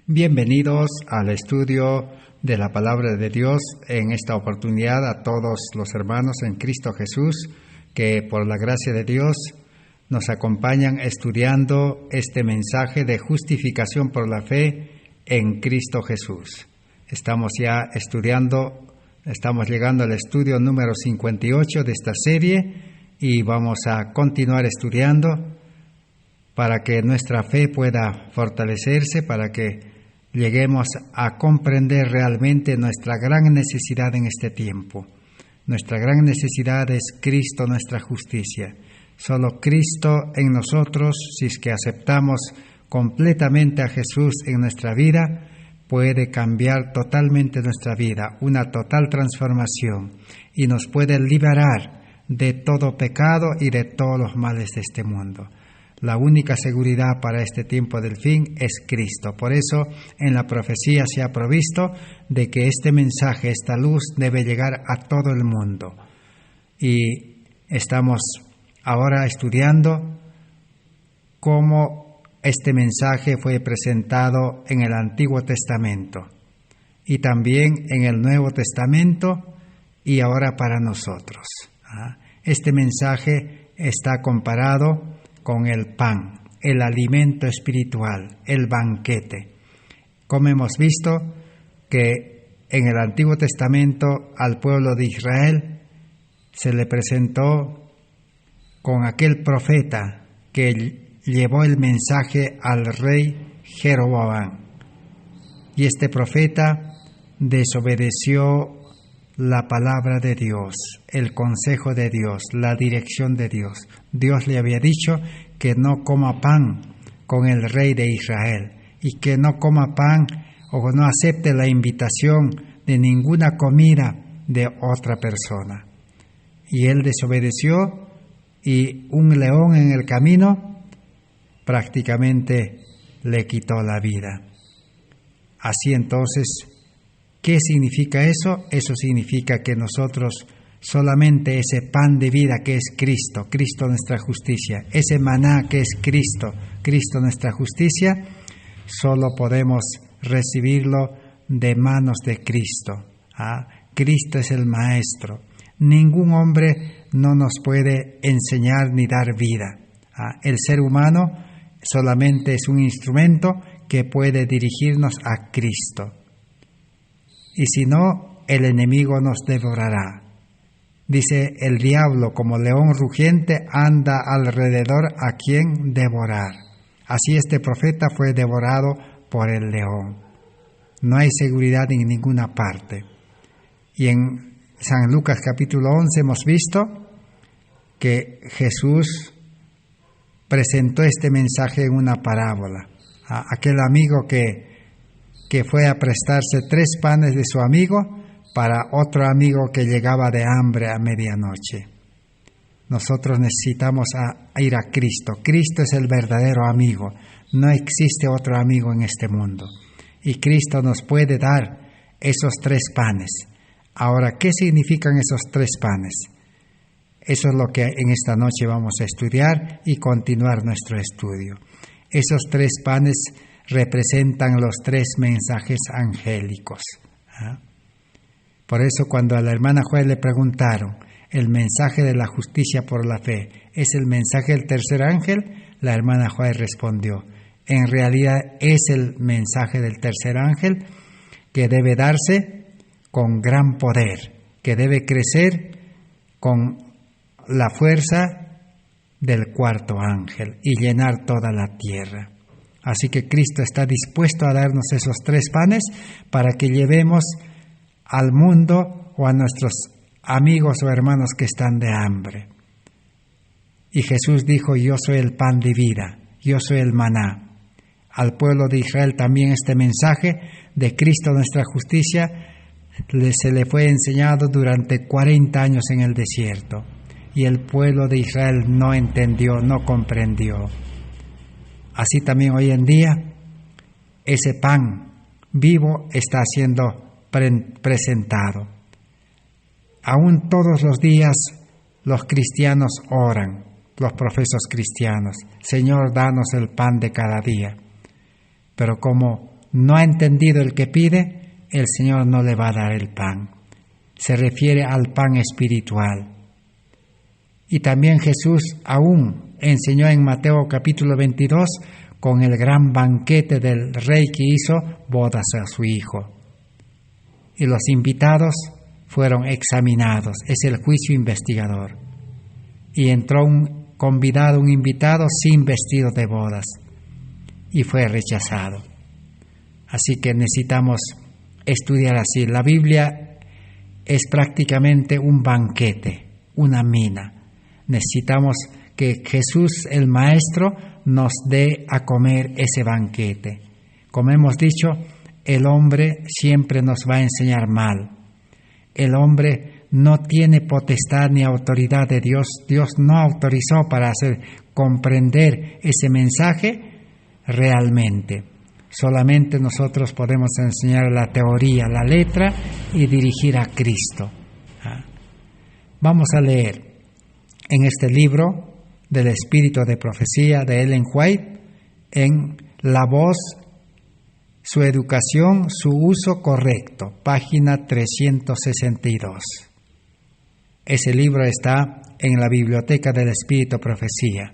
Bienvenidos al estudio de la Palabra de Dios. En esta oportunidad a todos los hermanos en Cristo Jesús que por la gracia de Dios nos acompañan estudiando este mensaje de justificación por la fe en Cristo Jesús. Estamos llegando al estudio número 58 de esta serie y vamos a continuar estudiando para que nuestra fe pueda fortalecerse, para que lleguemos a comprender realmente nuestra gran necesidad en este tiempo. Nuestra gran necesidad es Cristo, nuestra justicia. Solo Cristo en nosotros, si es que aceptamos completamente a Jesús en nuestra vida, puede cambiar totalmente nuestra vida, una total transformación, y nos puede liberar de todo pecado y de todos los males de este mundo. La única seguridad para este tiempo del fin es Cristo. Por eso en la profecía se ha provisto de que este mensaje, esta luz, debe llegar a todo el mundo. Y estamos ahora estudiando cómo este mensaje fue presentado en el Antiguo Testamento y también en el Nuevo Testamento y ahora para nosotros. Este mensaje está comparado con el pan, el alimento espiritual, el banquete. Como hemos visto que en el Antiguo Testamento al pueblo de Israel se le presentó con aquel profeta que llevó el mensaje al rey Jeroboam. Y este profeta desobedeció la palabra de Dios, el consejo de Dios, la dirección de Dios. Dios le había dicho que no coma pan con el rey de Israel y que no coma pan o no acepte la invitación de ninguna comida de otra persona. Y él desobedeció y un león en el camino prácticamente le quitó la vida. Así entonces, ¿qué significa eso? Eso significa que nosotros solamente ese pan de vida que es Cristo, Cristo nuestra justicia, ese maná que es Cristo, Cristo nuestra justicia, solo podemos recibirlo de manos de Cristo. Cristo es el Maestro. Ningún hombre no nos puede enseñar ni dar vida. El ser humano solamente es un instrumento que puede dirigirnos a Cristo. Y si no, el enemigo nos devorará. Dice, el diablo como león rugiente anda alrededor a quien devorar. Así este profeta fue devorado por el león. No hay seguridad en ninguna parte. Y en San Lucas capítulo 11 hemos visto que Jesús presentó este mensaje en una parábola. Aquel amigo que fue a prestarse 3 panes de su amigo para otro amigo que llegaba de hambre a medianoche. Nosotros necesitamos ir a Cristo. Cristo es el verdadero amigo. No existe otro amigo en este mundo. Y Cristo nos puede dar esos 3 panes. Ahora, ¿qué significan esos 3 panes? Eso es lo que en esta noche vamos a estudiar y continuar nuestro estudio. Esos 3 panes representan los 3 mensajes angélicos. Por eso cuando a la hermana Juárez le preguntaron, el mensaje de la justicia por la fe, ¿es el mensaje del tercer ángel? La hermana Juárez respondió, en realidad es el mensaje del tercer ángel que debe darse con gran poder, que debe crecer con la fuerza del cuarto ángel y llenar toda la tierra. Así que Cristo está dispuesto a darnos esos 3 panes para que llevemos al mundo o a nuestros amigos o hermanos que están de hambre. Y Jesús dijo, yo soy el pan de vida, yo soy el maná. Al pueblo de Israel también este mensaje de Cristo nuestra justicia se le fue enseñado durante 40 años en el desierto. Y el pueblo de Israel no entendió, no comprendió. Así también hoy en día, ese pan vivo está siendo presentado. Aún todos los días los cristianos oran, los profesos cristianos, Señor, danos el pan de cada día. Pero como no ha entendido el que pide, el Señor no le va a dar el pan. Se refiere al pan espiritual. Y también Jesús aún enseñó en Mateo capítulo 22 con el gran banquete del rey que hizo bodas a su hijo. Y los invitados fueron examinados, es el juicio investigador. Y entró un invitado sin vestido de bodas y fue rechazado. Así que necesitamos estudiar así. La Biblia es prácticamente un banquete, una mina. Necesitamos que Jesús, el Maestro, nos dé a comer ese banquete. Como hemos dicho, el hombre siempre nos va a enseñar mal. El hombre no tiene potestad ni autoridad de Dios. Dios no autorizó para hacer comprender ese mensaje realmente. Solamente nosotros podemos enseñar la teoría, la letra y dirigir a Cristo. Vamos a leer en este libro del Espíritu de Profecía de Ellen White, en La Voz, su educación, su uso correcto, página 362. Ese libro está en la Biblioteca del Espíritu Profecía.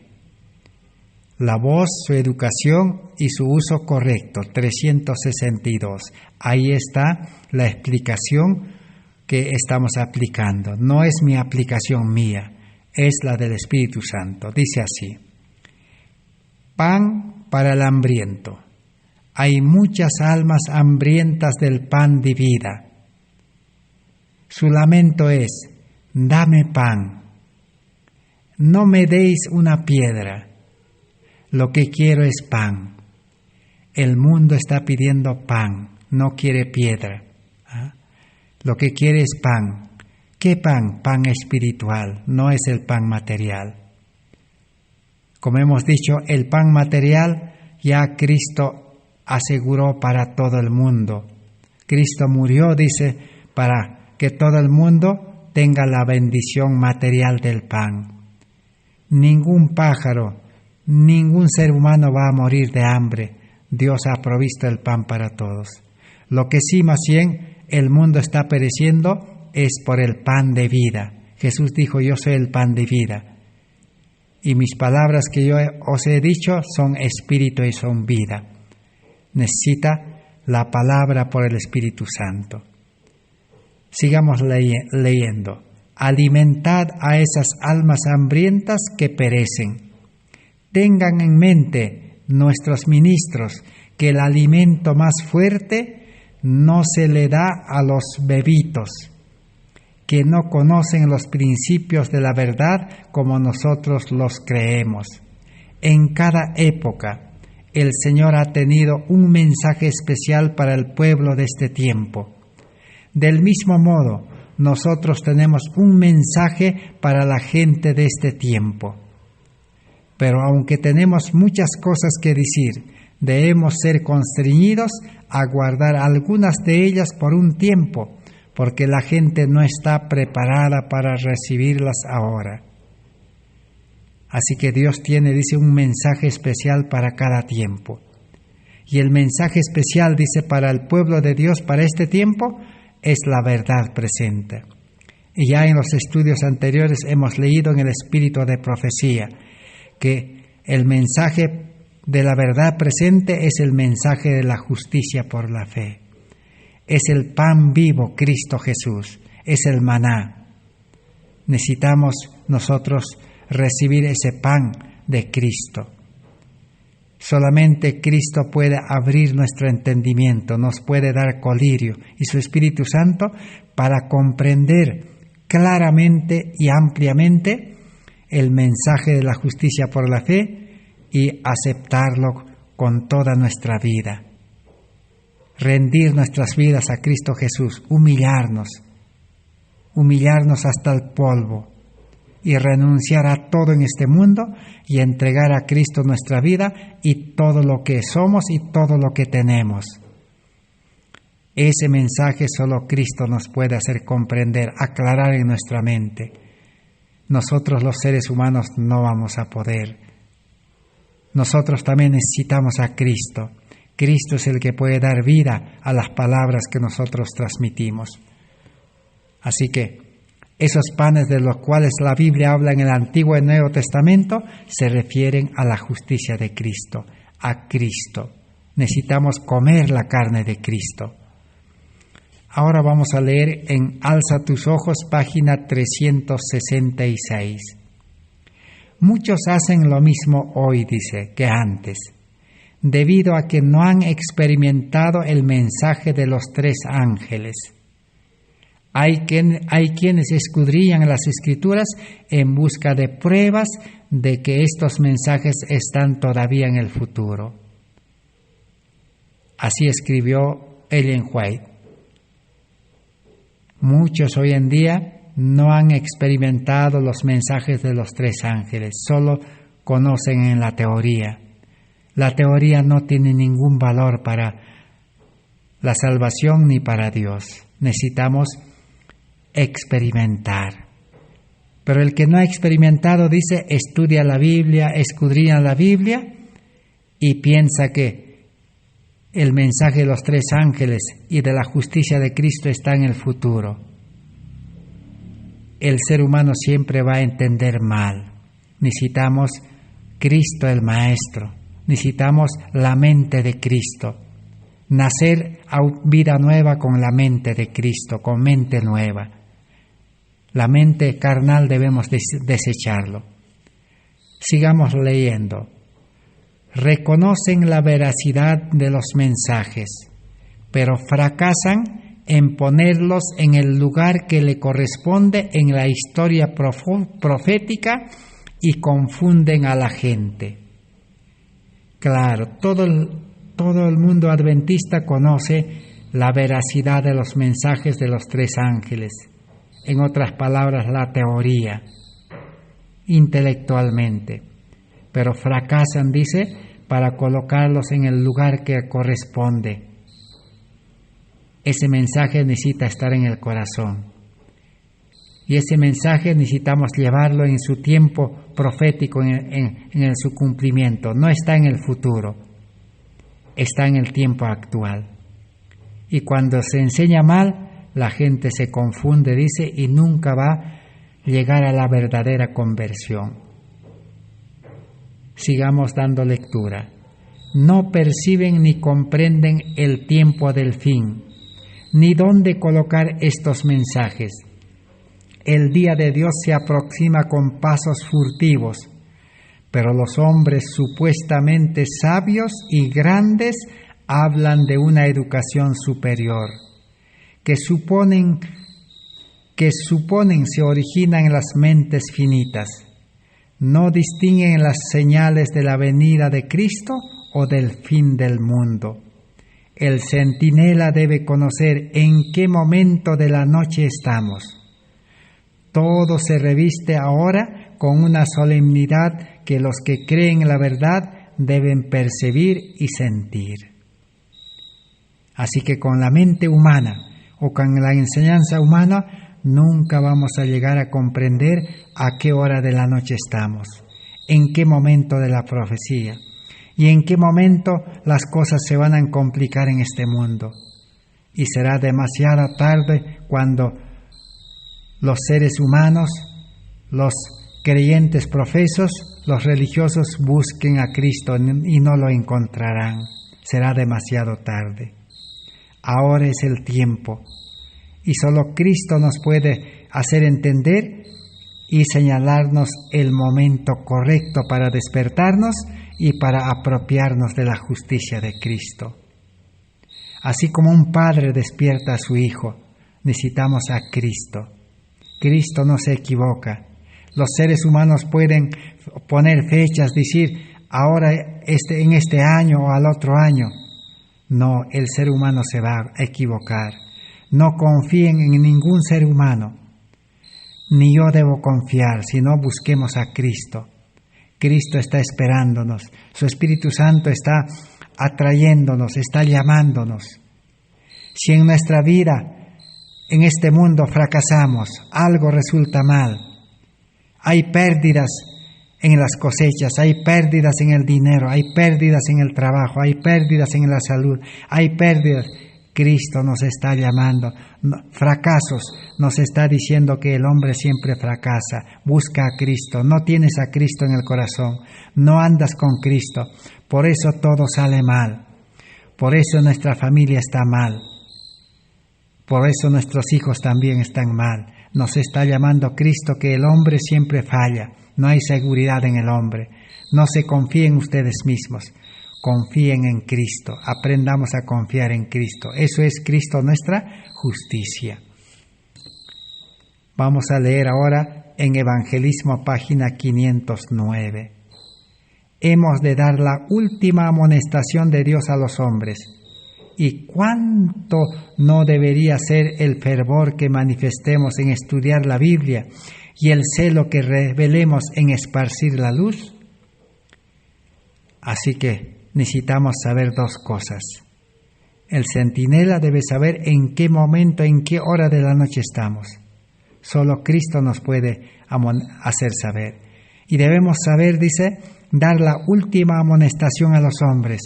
La Voz, su educación y su uso correcto, 362. Ahí está la explicación que estamos aplicando. No es mi aplicación mía, es la del Espíritu Santo. Dice así: pan para el hambriento. Hay muchas almas hambrientas del pan de vida. Su lamento es: dame pan. No me deis una piedra. Lo que quiero es pan. El mundo está pidiendo pan, no quiere piedra. Lo que quiere es pan. ¿Qué pan? Pan espiritual, no es el pan material. Como hemos dicho, el pan material ya Cristo aseguró para todo el mundo. Cristo murió, dice, para que todo el mundo tenga la bendición material del pan. Ningún pájaro, ningún ser humano va a morir de hambre. Dios ha provisto el pan para todos. Lo que sí, más bien, el mundo está pereciendo es por el pan de vida. Jesús dijo: yo soy el pan de vida. Y mis palabras que yo os he dicho son espíritu y son vida. Necesita la palabra por el Espíritu Santo. Sigamos leyendo. Alimentad a esas almas hambrientas que perecen. Tengan en mente nuestros ministros que el alimento más fuerte no se le da a los bebitos, que no conocen los principios de la verdad como nosotros los creemos. En cada época, el Señor ha tenido un mensaje especial para el pueblo de este tiempo. Del mismo modo, nosotros tenemos un mensaje para la gente de este tiempo. Pero aunque tenemos muchas cosas que decir, debemos ser constreñidos a guardar algunas de ellas por un tiempo, porque la gente no está preparada para recibirlas ahora. Así que Dios tiene, dice, un mensaje especial para cada tiempo. Y el mensaje especial, dice, para el pueblo de Dios para este tiempo es la verdad presente. Y ya en los estudios anteriores hemos leído en el Espíritu de Profecía que el mensaje de la verdad presente es el mensaje de la justicia por la fe. Es el pan vivo, Cristo Jesús, es el maná. Necesitamos nosotros recibir ese pan de Cristo. Solamente Cristo puede abrir nuestro entendimiento, nos puede dar colirio y su Espíritu Santo para comprender claramente y ampliamente el mensaje de la justicia por la fe y aceptarlo con toda nuestra vida. Rendir nuestras vidas a Cristo Jesús, humillarnos hasta el polvo y renunciar a todo en este mundo y entregar a Cristo nuestra vida y todo lo que somos y todo lo que tenemos. Ese mensaje solo Cristo nos puede hacer comprender, aclarar en nuestra mente. Nosotros los seres humanos no vamos a poder. Nosotros también necesitamos a Cristo. Cristo es el que puede dar vida a las palabras que nosotros transmitimos. Así que esos panes de los cuales la Biblia habla en el Antiguo y Nuevo Testamento se refieren a la justicia de Cristo, a Cristo. Necesitamos comer la carne de Cristo. Ahora vamos a leer en Alza tus ojos, página 366. Muchos hacen lo mismo hoy, dice, que antes, debido a que no han experimentado el mensaje de los 3 ángeles. Hay quienes escudriñan las Escrituras en busca de pruebas de que estos mensajes están todavía en el futuro. Así escribió Ellen White. Muchos hoy en día no han experimentado los mensajes de los 3 ángeles, solo conocen en la teoría. La teoría no tiene ningún valor para la salvación ni para Dios. Necesitamos experimentar. Pero el que no ha experimentado, dice, estudia la Biblia, escudriña la Biblia y piensa que el mensaje de los 3 ángeles y de la justicia de Cristo está en el futuro. El ser humano siempre va a entender mal. Necesitamos Cristo el Maestro, necesitamos la mente de Cristo, nacer a vida nueva con la mente de Cristo, con mente nueva. La mente carnal debemos desecharlo. Sigamos leyendo. Reconocen la veracidad de los mensajes, pero fracasan en ponerlos en el lugar que le corresponde en la historia profética y confunden a la gente. Claro, todo el mundo adventista conoce la veracidad de los mensajes de los 3 ángeles. En otras palabras, la teoría, intelectualmente. Pero fracasan, dice, para colocarlos en el lugar que corresponde. Ese mensaje necesita estar en el corazón. Y ese mensaje necesitamos llevarlo en su tiempo profético, en su cumplimiento. No está en el futuro, está en el tiempo actual. Y cuando se enseña mal, la gente se confunde, dice, y nunca va a llegar a la verdadera conversión. Sigamos dando lectura. No perciben ni comprenden el tiempo del fin, ni dónde colocar estos mensajes. El día de Dios se aproxima con pasos furtivos, pero los hombres supuestamente sabios y grandes hablan de una educación superior, que suponen se originan en las mentes finitas. No distinguen las señales de la venida de Cristo o del fin del mundo. El centinela debe conocer en qué momento de la noche estamos. Todo se reviste ahora con una solemnidad que los que creen en la verdad deben percibir y sentir. Así que con la mente humana o con la enseñanza humana nunca vamos a llegar a comprender a qué hora de la noche estamos, en qué momento de la profecía y en qué momento las cosas se van a complicar en este mundo. Y será demasiado tarde cuando los seres humanos, los creyentes profesos, los religiosos busquen a Cristo y no lo encontrarán. Será demasiado tarde. Ahora es el tiempo y solo Cristo nos puede hacer entender y señalarnos el momento correcto para despertarnos y para apropiarnos de la justicia de Cristo. Así como un padre despierta a su hijo, necesitamos a Cristo. Cristo no se equivoca. Los seres humanos pueden poner fechas, decir ahora en este año o al otro año. No, el ser humano se va a equivocar. No confíen en ningún ser humano. Ni yo debo confiar, sino busquemos a Cristo. Cristo está esperándonos. Su Espíritu Santo está atrayéndonos, está llamándonos. Si en nuestra vida, en este mundo fracasamos, algo resulta mal, hay pérdidas en las cosechas, hay pérdidas en el dinero, hay pérdidas en el trabajo, hay pérdidas en la salud, hay pérdidas. Cristo nos está llamando, fracasos, nos está diciendo que el hombre siempre fracasa. Busca a Cristo, no tienes a Cristo en el corazón, no andas con Cristo, por eso todo sale mal, por eso nuestra familia está mal, por eso nuestros hijos también están mal. Nos está llamando Cristo que el hombre siempre falla, no hay seguridad en el hombre. No se confíen ustedes mismos, confíen en Cristo, aprendamos a confiar en Cristo. Eso es Cristo nuestra justicia. Vamos a leer ahora en Evangelismo, página 509. Hemos de dar la última amonestación de Dios a los hombres. ¿Y cuánto no debería ser el fervor que manifestemos en estudiar la Biblia y el celo que revelemos en esparcir la luz? Así que necesitamos saber dos cosas. El centinela debe saber en qué momento, en qué hora de la noche estamos. Solo Cristo nos puede hacer saber. Y debemos saber, dice, dar la última amonestación a los hombres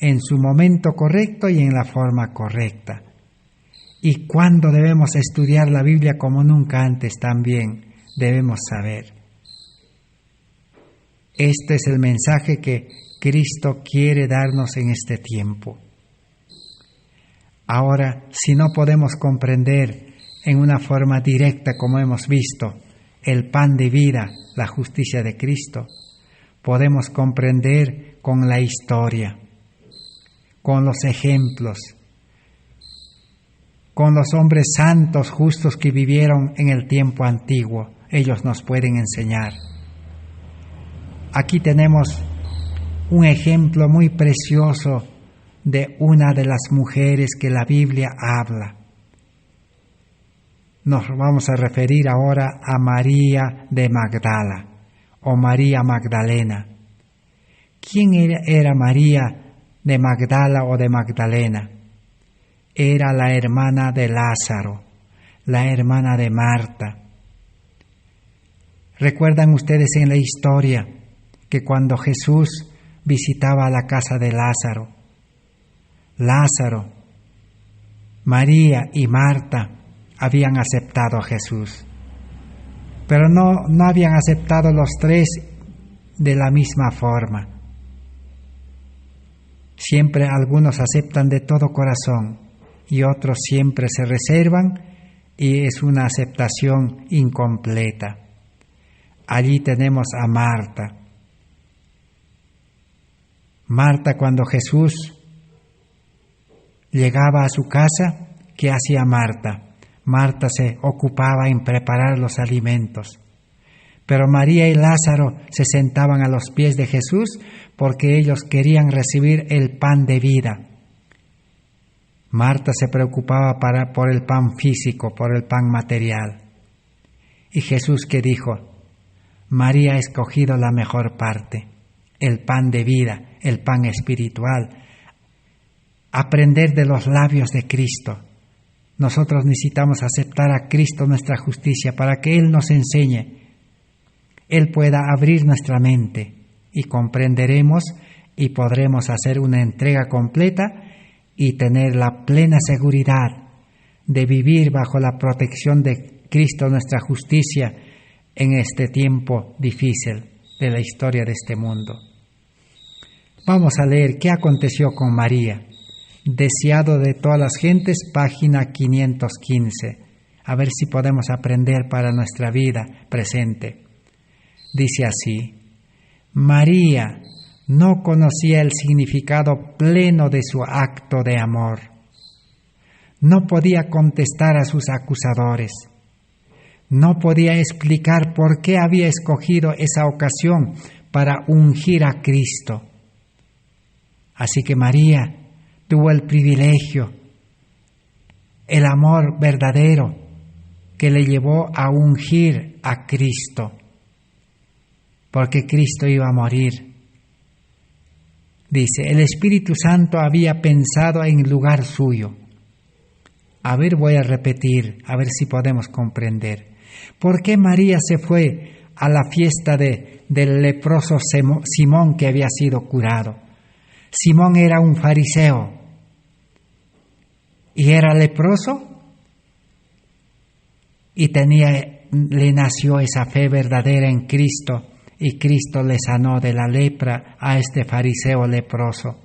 en su momento correcto y en la forma correcta. Y cuando debemos estudiar la Biblia como nunca antes también debemos saber. Este es el mensaje que Cristo quiere darnos en este tiempo. Ahora, si no podemos comprender en una forma directa, como hemos visto, el pan de vida, la justicia de Cristo, podemos comprender con la historia, con los ejemplos, con los hombres santos, justos que vivieron en el tiempo antiguo. Ellos nos pueden enseñar. Aquí tenemos un ejemplo muy precioso de una de las mujeres que la Biblia habla. Nos vamos a referir ahora a María de Magdala o María Magdalena. ¿Quién era María de Magdala o de Magdalena? Era la hermana de Lázaro, la hermana de Marta. ¿Recuerdan ustedes en la historia que cuando Jesús visitaba la casa de Lázaro, María y Marta habían aceptado a Jesús, pero no habían aceptado los tres de la misma forma. Siempre algunos aceptan de todo corazón y otros siempre se reservan y es una aceptación incompleta. Allí tenemos a Marta. Marta, cuando Jesús llegaba a su casa, ¿qué hacía Marta? Marta se ocupaba en preparar los alimentos. Pero María y Lázaro se sentaban a los pies de Jesús porque ellos querían recibir el pan de vida. Marta se preocupaba por el pan físico, por el pan material. Y Jesús, ¿qué dijo? María ha escogido la mejor parte, el pan de vida, el pan espiritual. Aprender de los labios de Cristo. Nosotros necesitamos aceptar a Cristo nuestra justicia para que Él nos enseñe. Él pueda abrir nuestra mente y comprenderemos y podremos hacer una entrega completa y tener la plena seguridad de vivir bajo la protección de Cristo nuestra justicia en este tiempo difícil de la historia de este mundo. Vamos a leer qué aconteció con María. Deseado de todas las gentes, página 515. A ver si podemos aprender para nuestra vida presente. Dice así: María no conocía el significado pleno de su acto de amor. No podía contestar a sus acusadores. No podía explicar por qué había escogido esa ocasión para ungir a Cristo. Así que María tuvo el privilegio, el amor verdadero que le llevó a ungir a Cristo, porque Cristo iba a morir. Dice, el Espíritu Santo había pensado en lugar suyo. A ver, voy a repetir, a ver si podemos comprender. ¿Por qué María se fue a la fiesta del leproso Simón que había sido curado. Simón era un fariseo y era leproso y le nació esa fe verdadera en Cristo y Cristo le sanó de la lepra a este fariseo leproso.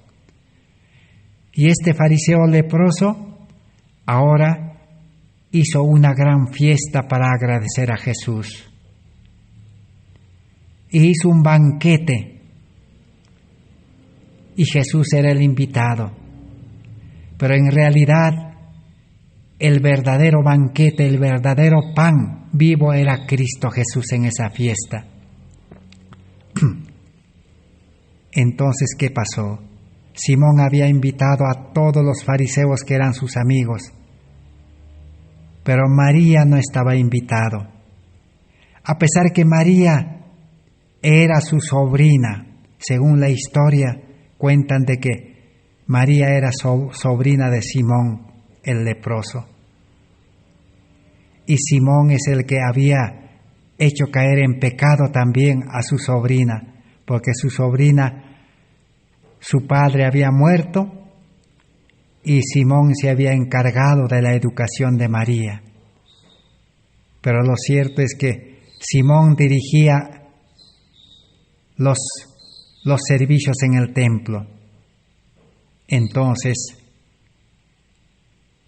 Y este fariseo leproso ahora hizo una gran fiesta para agradecer a Jesús. Y hizo un banquete. Y Jesús era el invitado. Pero en realidad, el verdadero banquete, el verdadero pan vivo era Cristo Jesús en esa fiesta. Entonces, ¿qué pasó? Simón había invitado a todos los fariseos que eran sus amigos, pero María no estaba invitado. A pesar que María era su sobrina, según la historia, cuentan de que María era sobrina de Simón, el leproso. Y Simón es el que había hecho caer en pecado también a su sobrina, porque su sobrina, su padre había muerto y Simón se había encargado de la educación de María. Pero lo cierto es que Simón dirigía los servicios en el templo. Entonces,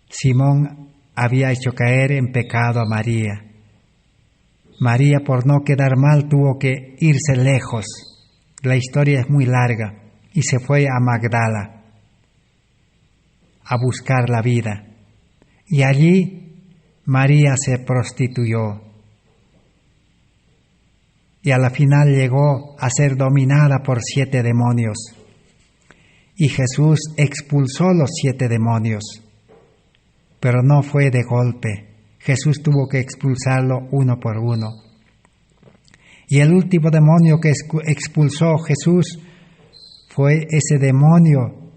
Simón había hecho caer en pecado a María. María, por no quedar mal, tuvo que irse lejos. La historia es muy larga. Y se fue a Magdala a buscar la vida. Y allí María se prostituyó. Y a la final llegó a ser dominada por 7 demonios. Y Jesús expulsó los 7 demonios. Pero no fue de golpe. Jesús tuvo que expulsarlo uno por uno. Y el último demonio que expulsó Jesús fue ese demonio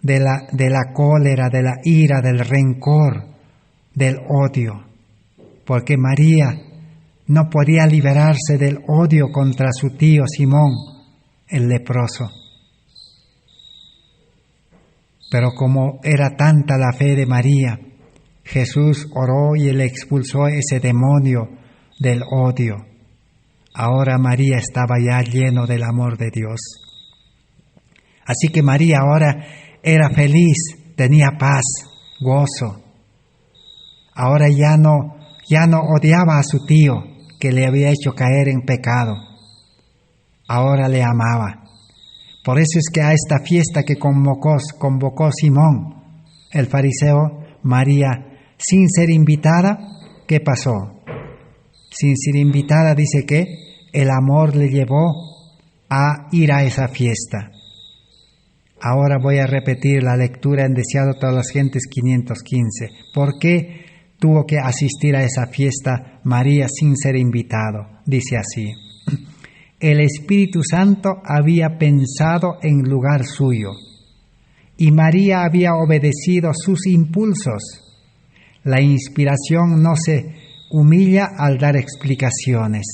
de la cólera, de la ira, del rencor, del odio. Porque María no podía liberarse del odio contra su tío Simón, el leproso. Pero como era tanta la fe de María, Jesús oró y le expulsó ese demonio del odio. Ahora María estaba ya lleno del amor de Dios. Así que María ahora era feliz, tenía paz, gozo. Ahora ya no odiaba a su tío que le había hecho caer en pecado. Ahora le amaba. Por eso es que a esta fiesta que convocó Simón, el fariseo, María, sin ser invitada, ¿qué pasó? Sin ser invitada, dice que el amor le llevó a ir a esa fiesta. Ahora voy a repetir la lectura en Deseado a todas las gentes 515. ¿Por qué tuvo que asistir a esa fiesta María sin ser invitado? Dice así: el Espíritu Santo había pensado en lugar suyo y María había obedecido sus impulsos. La inspiración no se humilla al dar explicaciones.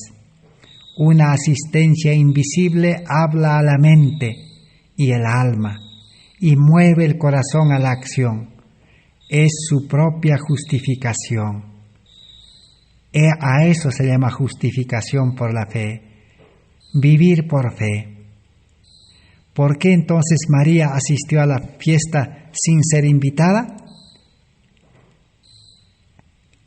Una asistencia invisible habla a la mente y el alma y mueve el corazón a la acción. Es su propia justificación. A eso se llama justificación por la fe. Vivir por fe. ¿Por qué entonces María asistió a la fiesta sin ser invitada?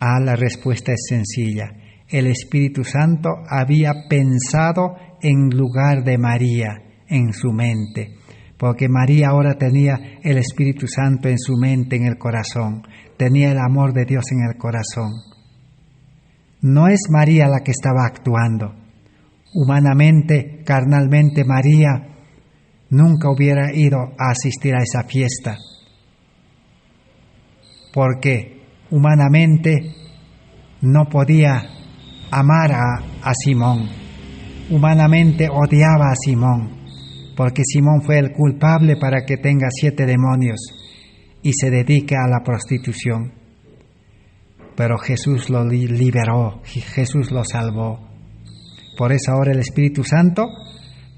La respuesta es sencilla. El Espíritu Santo había pensado en lugar de María en su mente, porque María ahora tenía el Espíritu Santo en su mente, en el corazón, tenía el amor de Dios en el corazón. No es María la que estaba actuando. Humanamente, carnalmente, María nunca hubiera ido a asistir a esa fiesta, porque humanamente no podía amar a Simón. Humanamente odiaba a Simón, porque Simón fue el culpable para que tenga 7 demonios y se dedique a la prostitución. Pero Jesús lo liberó, Jesús lo salvó. Por eso ahora el Espíritu Santo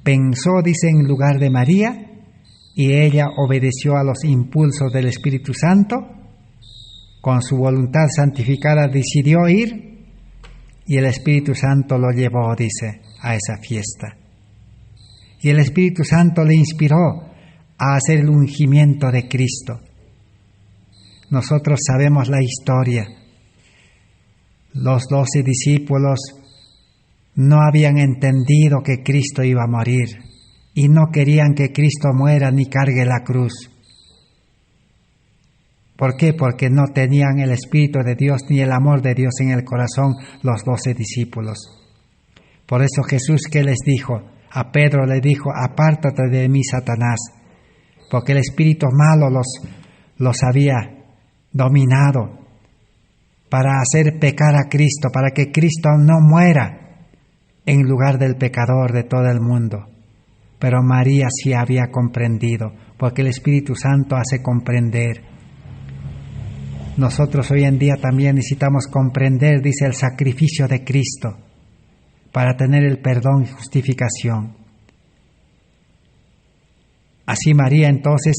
pensó, dice, en lugar de María, y ella obedeció a los impulsos del Espíritu Santo. Con su voluntad santificada decidió ir, y el Espíritu Santo lo llevó, dice, a esa fiesta. Y el Espíritu Santo le inspiró a hacer el ungimiento de Cristo. Nosotros sabemos la historia. Los 12 discípulos no habían entendido que Cristo iba a morir y no querían que Cristo muera ni cargue la cruz. ¿Por qué? Porque no tenían el Espíritu de Dios ni el amor de Dios en el corazón los 12 discípulos. Por eso Jesús, ¿qué les dijo? A Pedro le dijo: apártate de mí, Satanás, porque el espíritu malo los había dominado para hacer pecar a Cristo, para que Cristo no muera en lugar del pecador de todo el mundo. Pero María sí había comprendido, porque el Espíritu Santo hace comprender. Nosotros hoy en día también necesitamos comprender, dice, el sacrificio de Cristo para tener el perdón y justificación. Así María entonces,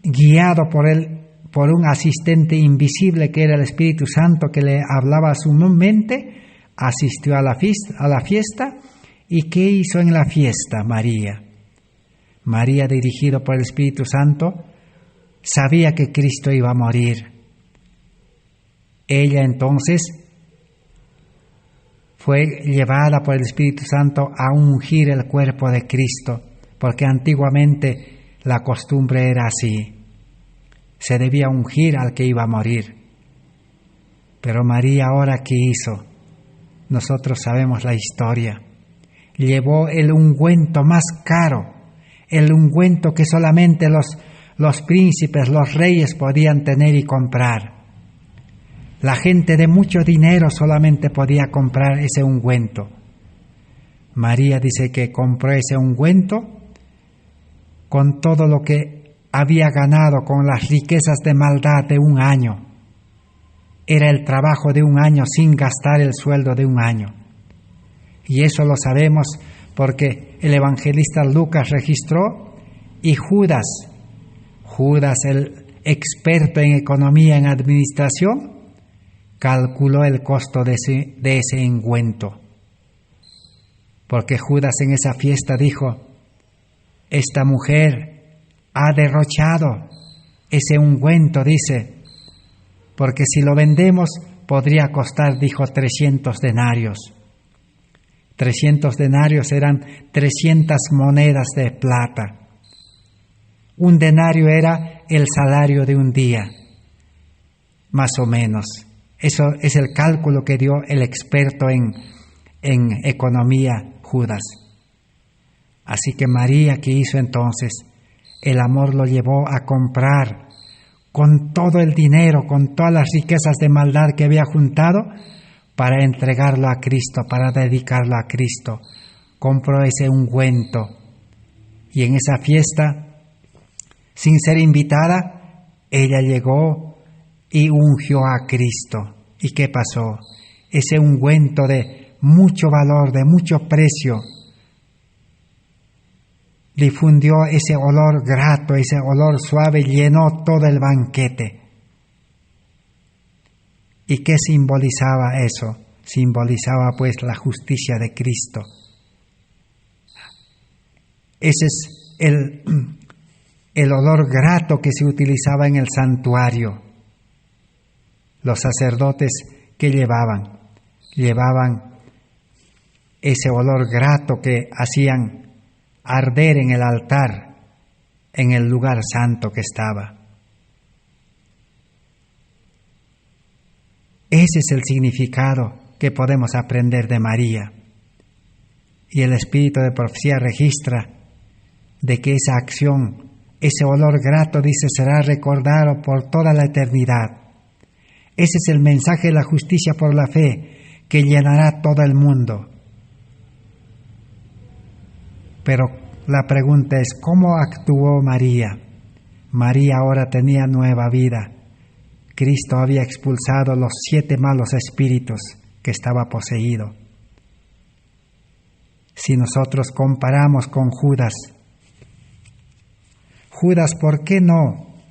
guiado por un asistente invisible que era el Espíritu Santo que le hablaba a su mente, asistió a la fiesta. ¿Y qué hizo en la fiesta María? María, dirigido por el Espíritu Santo, sabía que Cristo iba a morir. Ella entonces fue llevada por el Espíritu Santo a ungir el cuerpo de Cristo, porque antiguamente la costumbre era así. Se debía ungir al que iba a morir. Pero María ahora, ¿qué hizo? Nosotros sabemos la historia. Llevó el ungüento más caro, el ungüento que solamente los príncipes, los reyes podían tener y comprar. La gente de mucho dinero solamente podía comprar ese ungüento. María dice que compró ese ungüento con todo lo que había ganado, con las riquezas de maldad de un año. Era el trabajo de un año sin gastar el sueldo de un año. Y eso lo sabemos porque el evangelista Lucas registró, y Judas, el experto en economía, en administración, calculó el costo de ese ungüento. Porque Judas en esa fiesta dijo: esta mujer ha derrochado ese ungüento, dice, porque si lo vendemos podría costar, dijo, 300 denarios. 300 denarios eran 300 monedas de plata. Un denario era el salario de un día, más o menos. Eso es el cálculo que dio el experto en economía, Judas. Así que María, ¿qué hizo entonces? El amor lo llevó a comprar con todo el dinero, con todas las riquezas de maldad que había juntado, para entregarlo a Cristo, para dedicarlo a Cristo. Compró ese ungüento. Y en esa fiesta, sin ser invitada, ella llegó y ungió a Cristo. ¿Y qué pasó? Ese ungüento de mucho valor, de mucho precio, difundió ese olor grato, ese olor suave, llenó todo el banquete. ¿Y qué simbolizaba eso? Simbolizaba pues la justicia de Cristo. Ese es el olor grato que se utilizaba en el santuario. Los sacerdotes que llevaban ese olor grato que hacían arder en el altar, en el lugar santo que estaba. Ese es el significado que podemos aprender de María. Y el Espíritu de Profecía registra de que esa acción, ese olor grato, dice, será recordado por toda la eternidad. Ese es el mensaje de la justicia por la fe que llenará todo el mundo. Pero la pregunta es, ¿cómo actuó María? María ahora tenía nueva vida. Cristo había expulsado los 7 malos espíritus que estaba poseído. Si nosotros comparamos con Judas, Judas, ¿por qué no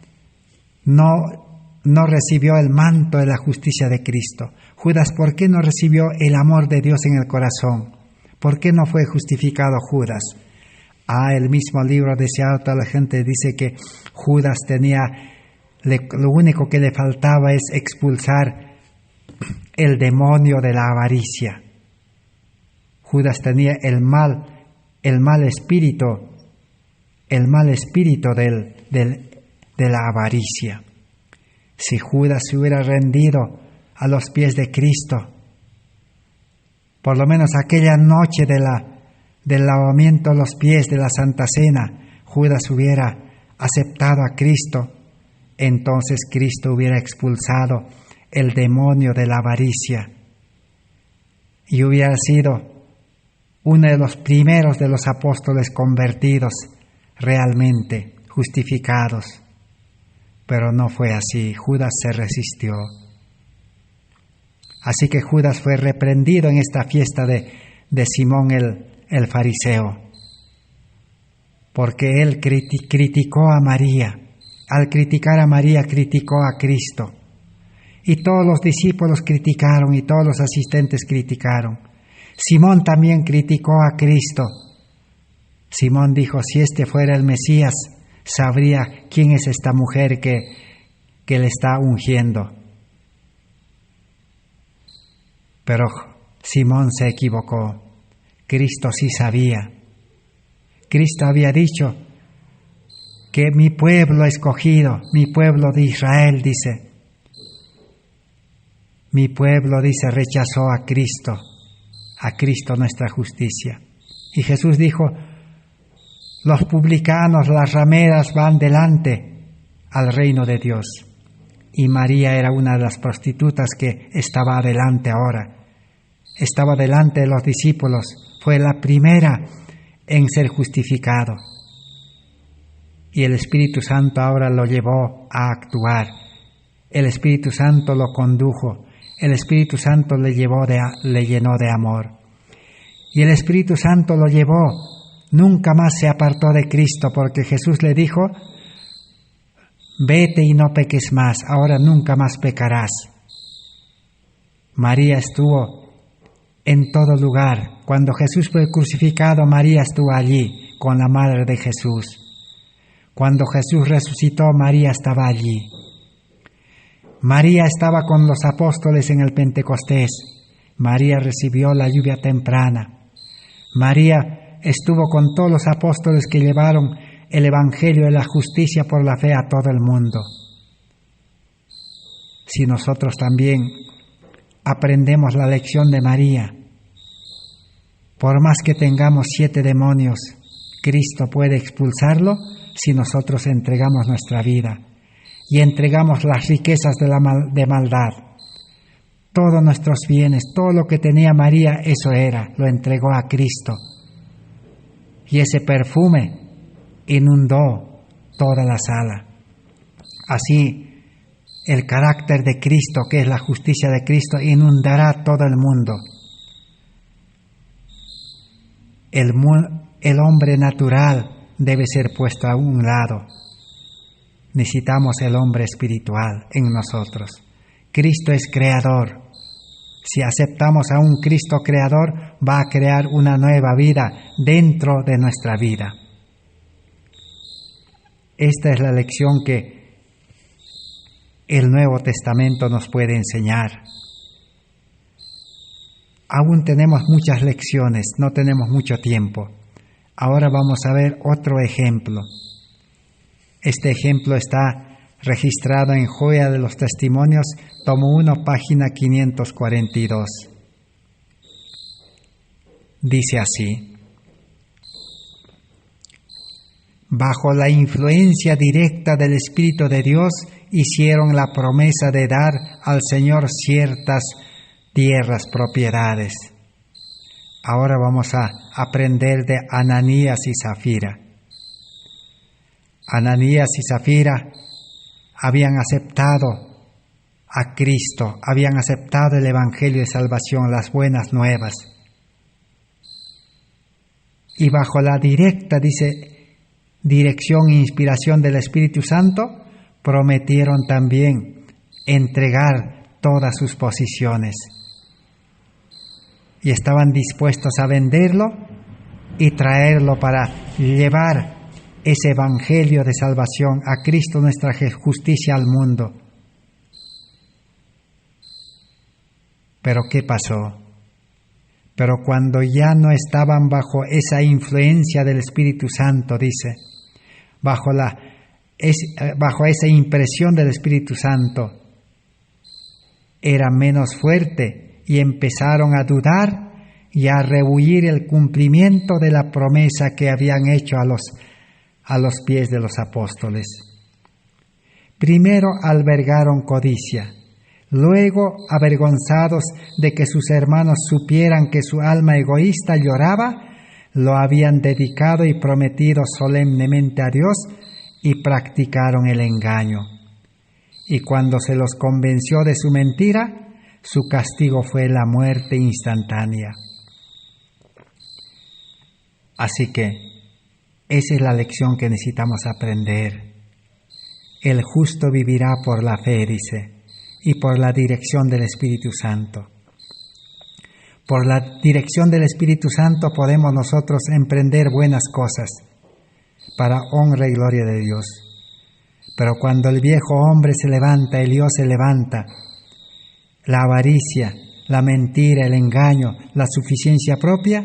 recibió el manto de la justicia de Cristo? Judas, ¿por qué no recibió el amor de Dios en el corazón? ¿Por qué no fue justificado Judas? El mismo libro de toda la gente dice que Judas lo único que le faltaba es expulsar el demonio de la avaricia. Judas tenía el mal espíritu de la avaricia. Si Judas se hubiera rendido a los pies de Cristo, por lo menos aquella noche del lavamiento a los pies de la Santa Cena, Judas hubiera aceptado a Cristo, entonces Cristo hubiera expulsado el demonio de la avaricia y hubiera sido uno de los primeros de los apóstoles convertidos, realmente justificados. Pero no fue así, Judas se resistió. Así que Judas fue reprendido en esta fiesta de Simón el fariseo, porque él criticó a María. Al criticar a María, criticó a Cristo. Y todos los discípulos criticaron y todos los asistentes criticaron. Simón también criticó a Cristo. Simón dijo, si este fuera el Mesías, sabría quién es esta mujer que le está ungiendo. Pero Simón se equivocó. Cristo sí sabía. Cristo había dicho que mi pueblo escogido, mi pueblo de Israel, dice, mi pueblo, dice, rechazó a Cristo nuestra justicia. Y Jesús dijo, los publicanos, las rameras van delante al reino de Dios. Y María era una de las prostitutas que estaba adelante ahora. Estaba delante de los discípulos. Fue la primera en ser justificado. Y el Espíritu Santo ahora lo llevó a actuar. El Espíritu Santo lo condujo. El Espíritu Santo le llenó de amor. Y el Espíritu Santo lo llevó. Nunca más se apartó de Cristo, porque Jesús le dijo, vete y no peques más, ahora nunca más pecarás. María estuvo en todo lugar. Cuando Jesús fue crucificado, María estuvo allí con la madre de Jesús. Cuando Jesús resucitó, María estaba allí. María estaba con los apóstoles en el Pentecostés. María recibió la lluvia temprana. María estuvo con todos los apóstoles que llevaron el Evangelio de la justicia por la fe a todo el mundo. Si nosotros también aprendemos la lección de María, por más que tengamos 7 demonios, Cristo puede expulsarlo si nosotros entregamos nuestra vida y entregamos las riquezas de maldad. Todos nuestros bienes, todo lo que tenía María, eso era, lo entregó a Cristo. Y ese perfume inundó toda la sala. Así, el carácter de Cristo, que es la justicia de Cristo, inundará todo el mundo. El hombre natural debe ser puesto a un lado. Necesitamos el hombre espiritual en nosotros. Cristo es creador. Si aceptamos a un Cristo creador, va a crear una nueva vida dentro de nuestra vida. Esta es la lección que el Nuevo Testamento nos puede enseñar. Aún tenemos muchas lecciones, no tenemos mucho tiempo. Ahora vamos a ver otro ejemplo. Este ejemplo está registrado en Joya de los Testimonios, tomo 1, página 542. Dice así: bajo la influencia directa del Espíritu de Dios, hicieron la promesa de dar al Señor ciertas tierras, propiedades. Ahora vamos a aprender de Ananías y Zafira. Ananías y Zafira habían aceptado a Cristo, habían aceptado el Evangelio de salvación, las buenas nuevas. y bajo la directa, dirección e inspiración del Espíritu Santo, prometieron también entregar todas sus posesiones. Y estaban dispuestos a venderlo y traerlo para llevar ese evangelio de salvación a Cristo, nuestra justicia, al mundo. Pero ¿qué pasó? Pero cuando ya no estaban bajo esa influencia del Espíritu Santo, dice, bajo esa impresión del Espíritu Santo, era menos fuerte y empezaron a dudar y a rehuir el cumplimiento de la promesa que habían hecho a los pies de los apóstoles. Primero albergaron codicia, luego, avergonzados de que sus hermanos supieran que su alma egoísta lloraba, lo habían dedicado y prometido solemnemente a Dios y practicaron el engaño. Y cuando se los convenció de su mentira, su castigo fue la muerte instantánea. Así que esa es la lección que necesitamos aprender. El justo vivirá por la fe, dice, y por la dirección del Espíritu Santo. Por la dirección del Espíritu Santo podemos nosotros emprender buenas cosas para honra y gloria de Dios. Pero cuando el viejo hombre se levanta, el yo se levanta, la avaricia, la mentira, el engaño, la suficiencia propia,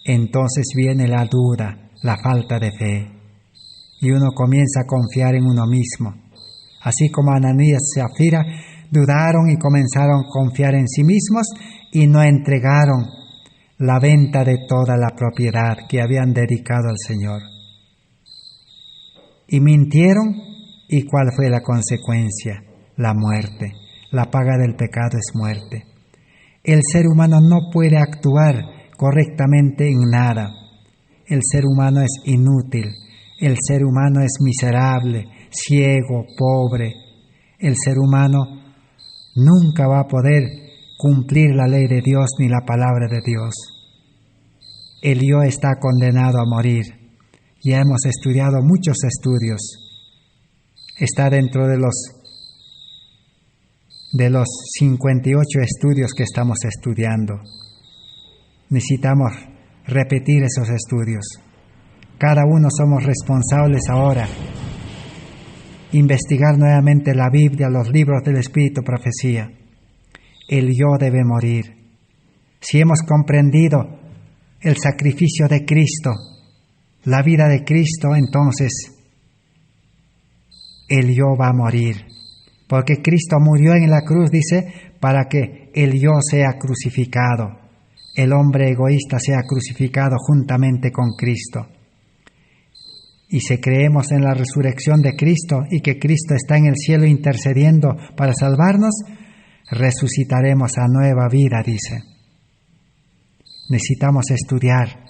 entonces viene la duda, la falta de fe, y uno comienza a confiar en uno mismo. Así como Ananías y Zafira dudaron y comenzaron a confiar en sí mismos y no entregaron la venta de toda la propiedad que habían dedicado al Señor. Y mintieron, ¿y cuál fue la consecuencia? La muerte. La paga del pecado es muerte. El ser humano no puede actuar correctamente en nada. El ser humano es inútil. El ser humano es miserable, ciego, pobre. El ser humano nunca va a poder cumplir la ley de Dios ni la palabra de Dios. El yo está condenado a morir. Ya hemos estudiado muchos estudios. Está dentro de los 58 estudios que estamos estudiando. Necesitamos repetir esos estudios. Cada uno somos responsables ahora. Investigar nuevamente la Biblia, los libros del Espíritu, profecía. El yo debe morir. Si hemos comprendido el sacrificio de Cristo, la vida de Cristo, entonces el yo va a morir. Porque Cristo murió en la cruz, dice, para que el yo sea crucificado. El hombre egoísta sea crucificado juntamente con Cristo. Y si creemos en la resurrección de Cristo y que Cristo está en el cielo intercediendo para salvarnos, resucitaremos a nueva vida, dice. Necesitamos estudiar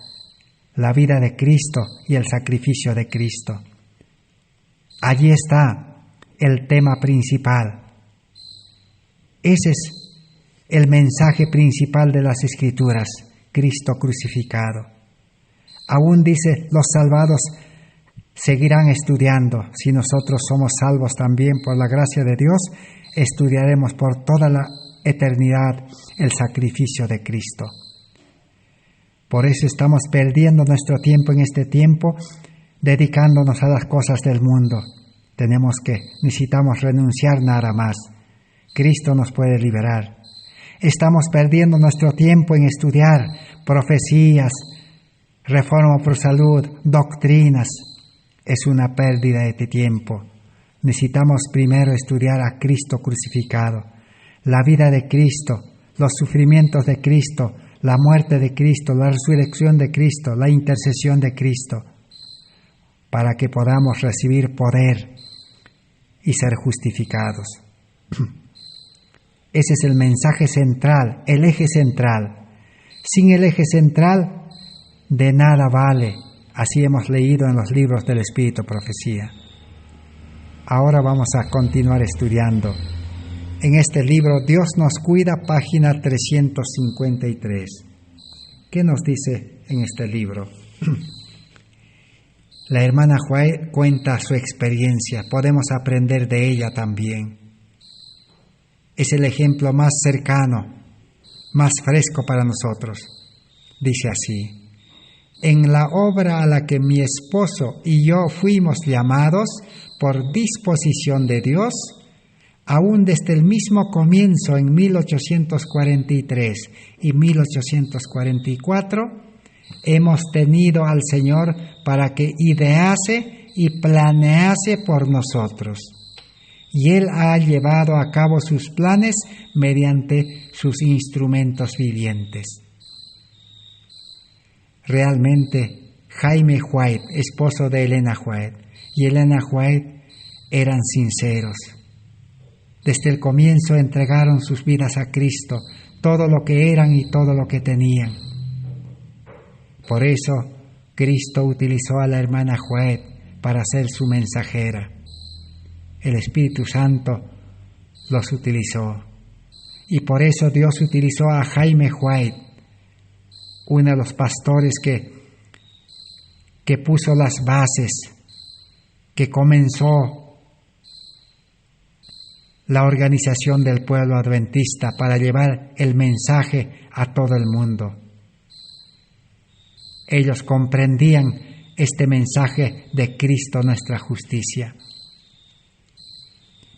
la vida de Cristo y el sacrificio de Cristo. Allí está el tema principal. Ese es el mensaje principal de las Escrituras, Cristo crucificado. Aún dice, los salvados seguirán estudiando. Si nosotros somos salvos también por la gracia de Dios, estudiaremos por toda la eternidad el sacrificio de Cristo. Por eso estamos perdiendo nuestro tiempo en este tiempo, dedicándonos a las cosas del mundo. Necesitamos renunciar nada más. Cristo nos puede liberar. Estamos perdiendo nuestro tiempo en estudiar profecías, reforma por salud, doctrinas. Es una pérdida de tiempo. Necesitamos primero estudiar a Cristo crucificado, la vida de Cristo, los sufrimientos de Cristo, la muerte de Cristo, la resurrección de Cristo, la intercesión de Cristo, para que podamos recibir poder y ser justificados. Ese es el mensaje central, el eje central. Sin el eje central, de nada vale. Así hemos leído en los libros del Espíritu Profecía. Ahora vamos a continuar estudiando. En este libro, Dios nos cuida, página 353. ¿Qué nos dice en este libro. La hermana White cuenta su experiencia, podemos aprender de ella también. Es el ejemplo más cercano, más fresco para nosotros. Dice así: en la obra a la que mi esposo y yo fuimos llamados por disposición de Dios, aún desde el mismo comienzo en 1843 y 1844, hemos tenido al Señor para que idease y planease por nosotros. Y Él ha llevado a cabo sus planes mediante sus instrumentos vivientes. Realmente, Jaime White, esposo de Elena White, y Elena White eran sinceros. Desde el comienzo entregaron sus vidas a Cristo, todo lo que eran y todo lo que tenían. Por eso, Cristo utilizó a la hermana White para ser su mensajera. El Espíritu Santo los utilizó. Y por eso Dios utilizó a Jaime White, uno de los pastores que puso las bases, que comenzó la organización del pueblo adventista para llevar el mensaje a todo el mundo. Ellos comprendían este mensaje de Cristo, nuestra justicia.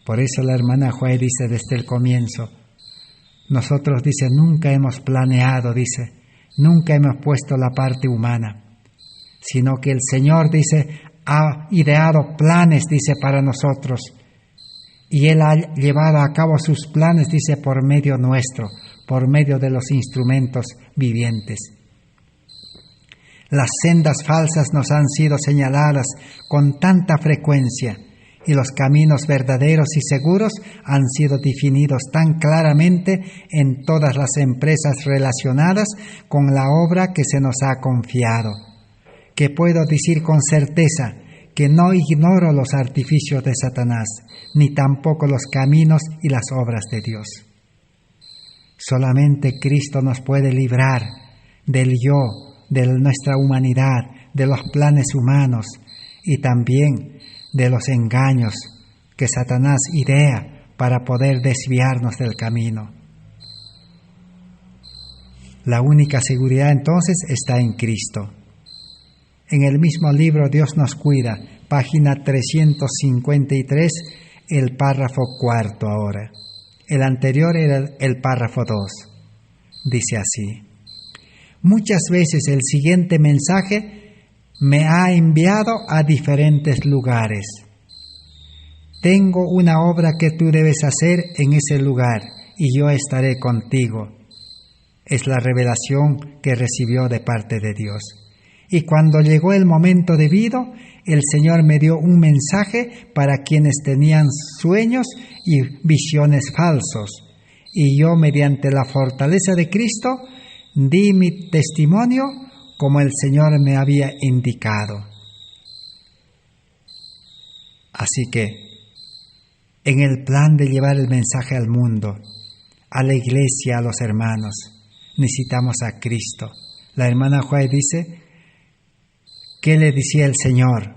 Por eso la hermana White dice desde el comienzo, nosotros, dice, nunca hemos planeado, dice, nunca hemos puesto la parte humana, sino que el Señor, dice, ha ideado planes, dice, para nosotros. Y Él ha llevado a cabo sus planes, dice, por medio nuestro, por medio de los instrumentos vivientes. Las sendas falsas nos han sido señaladas con tanta frecuencia y los caminos verdaderos y seguros han sido definidos tan claramente en todas las empresas relacionadas con la obra que se nos ha confiado, que puedo decir con certeza que no ignoro los artificios de Satanás, ni tampoco los caminos y las obras de Dios. Solamente Cristo nos puede librar del yo, de nuestra humanidad, de los planes humanos y también de los engaños que Satanás idea para poder desviarnos del camino. La única seguridad entonces está en Cristo. En el mismo libro Dios nos cuida, página 353, el párrafo 4 ahora. El anterior era el párrafo 2. Dice así: muchas veces el siguiente mensaje me ha enviado a diferentes lugares. Tengo una obra que tú debes hacer en ese lugar y yo estaré contigo. Es la revelación que recibió de parte de Dios. Y cuando llegó el momento debido, el Señor me dio un mensaje para quienes tenían sueños y visiones falsos. Y yo, mediante la fortaleza de Cristo, di mi testimonio como el Señor me había indicado. Así que, en el plan de llevar el mensaje al mundo, a la iglesia, a los hermanos, necesitamos a Cristo. La hermana White dice, ¿qué le decía el Señor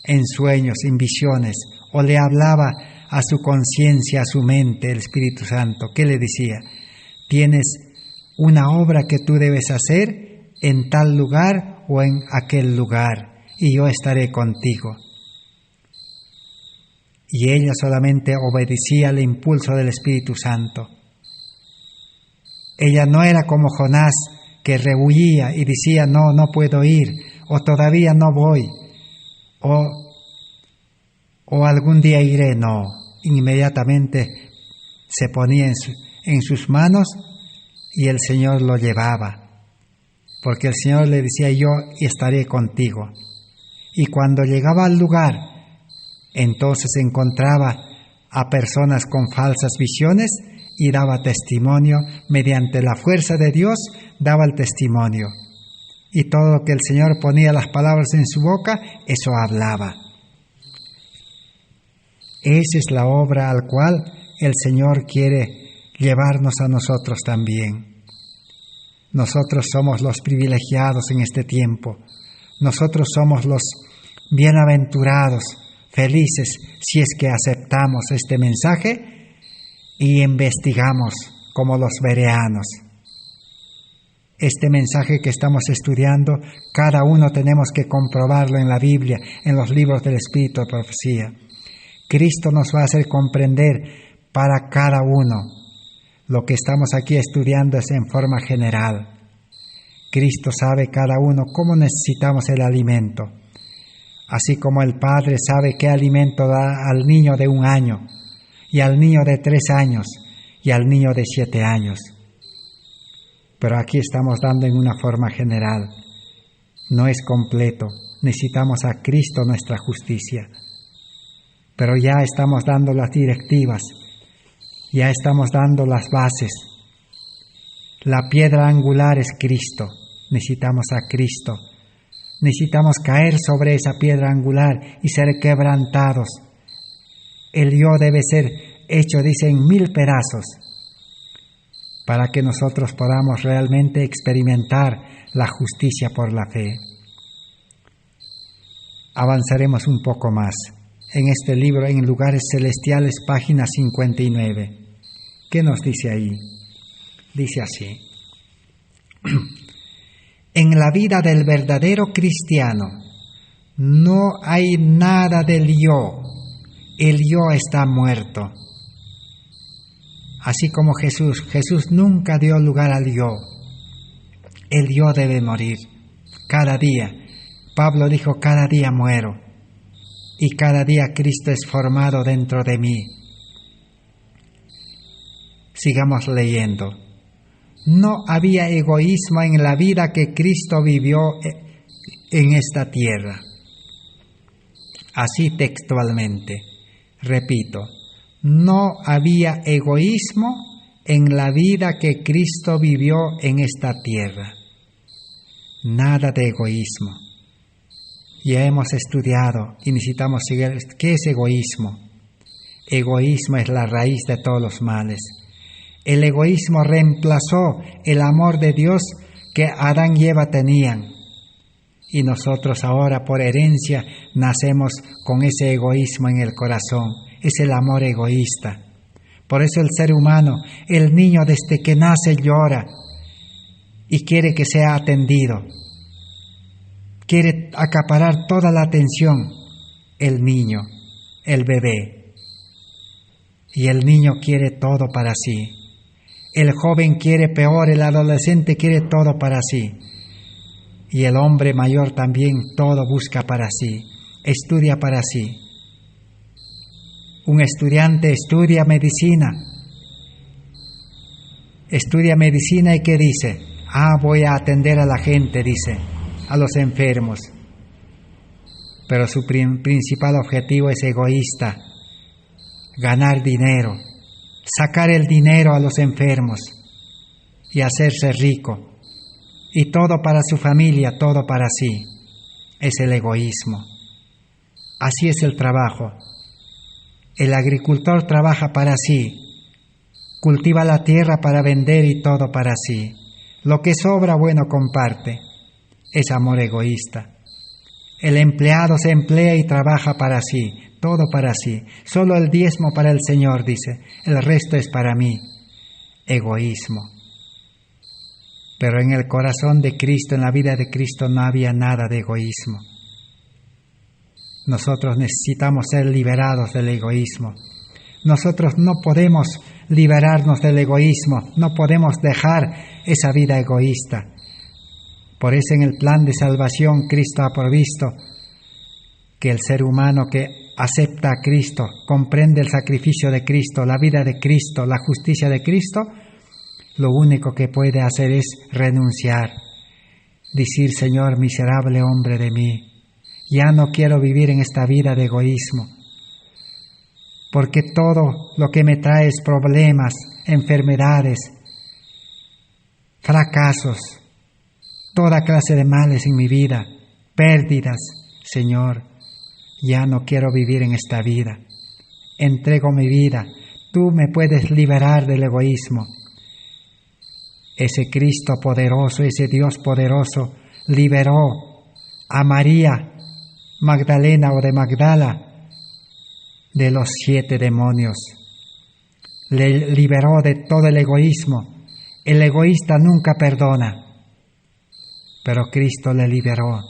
en sueños, en visiones? O le hablaba a su conciencia, a su mente, el Espíritu Santo. ¿Qué le decía? Tienes una obra que tú debes hacer en tal lugar o en aquel lugar, y yo estaré contigo. Y ella solamente obedecía al impulso del Espíritu Santo. Ella no era como Jonás, que rehuía y decía, no puedo ir, o todavía no voy, o algún día iré. No, inmediatamente se ponía en sus manos y el Señor lo llevaba. Porque el Señor le decía, yo estaré contigo. Y cuando llegaba al lugar, entonces encontraba a personas con falsas visiones y daba testimonio, mediante la fuerza de Dios, daba el testimonio. Y todo lo que el Señor ponía las palabras en su boca, eso hablaba. Esa es la obra al cual el Señor quiere llevarnos a nosotros también. Nosotros somos los privilegiados en este tiempo. Nosotros somos los bienaventurados, felices, si es que aceptamos este mensaje y investigamos como los bereanos. Este mensaje que estamos estudiando, cada uno tenemos que comprobarlo en la Biblia, en los libros del Espíritu de Profecía. Cristo nos va a hacer comprender para cada uno. Lo que estamos aquí estudiando es en forma general. Cristo sabe cada uno cómo necesitamos el alimento. Así como el Padre sabe qué alimento da al niño de 1 año, y al niño de 3 años, y al niño de 7 años. Pero aquí estamos dando en una forma general. No es completo. Necesitamos a Cristo nuestra justicia. Pero ya estamos dando las directivas. Ya estamos dando las bases. La piedra angular es Cristo. Necesitamos a Cristo. Necesitamos caer sobre esa piedra angular y ser quebrantados. El yo debe ser hecho, dice, en 1000 pedazos, para que nosotros podamos realmente experimentar la justicia por la fe. Avanzaremos un poco más. En este libro, en Lugares Celestiales, página 59. ¿Qué nos dice ahí? Dice así: en la vida del verdadero cristiano no hay nada del yo. El yo está muerto. Así como Jesús nunca dio lugar al yo. El yo debe morir cada día. Pablo dijo, cada día muero. Y cada día Cristo es formado dentro de mí. Sigamos leyendo. No había egoísmo en la vida que Cristo vivió en esta tierra. Así textualmente. Repito. No había egoísmo en la vida que Cristo vivió en esta tierra. Nada de egoísmo. Ya hemos estudiado y necesitamos seguir. ¿Qué es egoísmo? Egoísmo es la raíz de todos los males. El egoísmo reemplazó el amor de Dios que Adán y Eva tenían. Y nosotros ahora por herencia nacemos con ese egoísmo en el corazón. Es el amor egoísta. Por eso el ser humano, el niño desde que nace llora y quiere que sea atendido. Quiere acaparar toda la atención, el niño, el bebé. Y el niño quiere todo para sí. El joven quiere peor, el adolescente quiere todo para sí. Y el hombre mayor también todo busca para sí, estudia para sí. Un estudiante estudia medicina y ¿qué dice? Voy a atender a la gente, dice, a los enfermos. Pero su principal objetivo es egoísta, ganar dinero, sacar el dinero a los enfermos y hacerse rico. Y todo para su familia, todo para sí. Es el egoísmo. Así es el trabajo. El agricultor trabaja para sí, cultiva la tierra para vender y todo para sí. Lo que sobra, bueno, comparte. Es amor egoísta. El empleado se emplea y trabaja para sí, todo para sí. Solo el diezmo para el Señor, dice. El resto es para mí. Egoísmo. Pero en el corazón de Cristo, en la vida de Cristo, no había nada de egoísmo. Nosotros necesitamos ser liberados del egoísmo. Nosotros no podemos liberarnos del egoísmo, no podemos dejar esa vida egoísta. Por eso en el plan de salvación Cristo ha provisto que el ser humano que acepta a Cristo, comprende el sacrificio de Cristo, la vida de Cristo, la justicia de Cristo, lo único que puede hacer es renunciar, decir, Señor, miserable hombre de mí, ya no quiero vivir en esta vida de egoísmo, porque todo lo que me trae es problemas, enfermedades, fracasos, toda clase de males en mi vida, pérdidas. Señor, ya no quiero vivir en esta vida, entrego mi vida, tú me puedes liberar del egoísmo. Ese Cristo poderoso, ese Dios poderoso, liberó a María Magdalena o de Magdala de los 7 demonios. Le liberó de todo el egoísmo. El egoísta nunca perdona, pero Cristo le liberó.